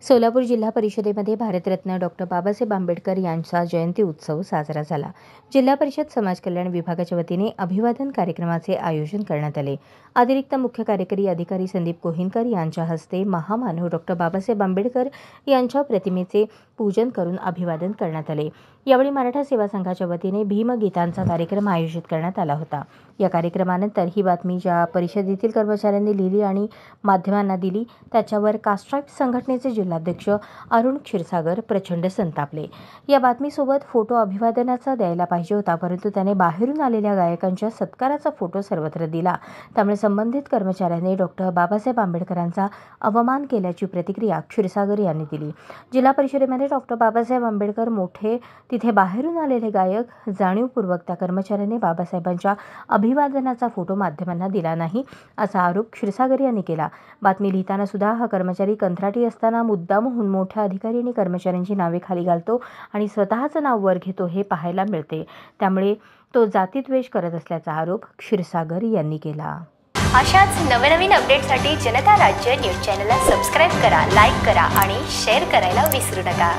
सोलापूर जिल्हा परिषदेमध्ये भारतरत्न डॉ. बाबासाहेब आंबेडकर यांचा जयंती उत्सव साजरा झाला। जिल्हा परिषद समाज कल्याण विभागाच्या वतीने अभिवादन कार्यक्रमाचे आयोजन करण्यात आले। अतिरिक्त मुख्य कार्यकारी अधिकारी संदीप कोहिनकर यांच्या हस्ते महामानव डॉ. बाबासाहेब आंबेडकर यांच्या प्रतिमेचे पूजन करून अभिवादन करण्यात आले। यावेळी मराठा सेवा संघाच्या वतीने भीमगीतांचा कार्यक्रम आयोजित करण्यात आला होता। या कार्यक्रमानंतर ही बातमी ज्या परिषदेतील कर्मचाऱ्यांनी लिहिली आणि माध्यमांना दिली त्याच्यावर कास्ट्राईट संघटनेचे जिल्हाध्यक्ष अरुण क्षीरसागर प्रचंड संतापले। या बातमीसोबत फोटो अभिवादनाचा द्यायला पाहिजे होता, परंतु त्याने बाहेरून आलेल्या गायकांच्या सत्काराचा फोटो सर्वत्र दिला। त्यामुळे संबंधित कर्मचाऱ्याने डॉ. बाबासाहेब आंबेडकरांचा अवमान केल्याची प्रतिक्रिया क्षीरसागर यांनी दिली। जिल्हा परिषदेमध्ये डॉ. बाबासाहेब आंबेडकर मोठे, तिथे बाहेरून आलेले गायक, जाणीवपूर्वक त्या कर्मचाऱ्याने बाबासाहेबांच्या अभिवादनाचा फोटो माध्यमांना दिला नाही, असा आरोप क्षीरसागर यांनी केला। बातमी लिहिताना सुद्धा हा कर्मचारी कंत्राटी असताना मुद्दामहून मोठ्या अधिकारी आणि कर्मचाऱ्यांची नावे खाली घालतो आणि स्वतःचं नाव वर घेतो हे पाहायला मिळते। त्यामुळे तो जातीद्वेष करत असल्याचा आरोप क्षीरसागर यांनी केला। अशाच नवनवीन अपडेटसाठी जनता राज्य न्यूज चॅनलला सबस्क्राईब करा, लाईक करा आणि शेअर करायला विसरू नका।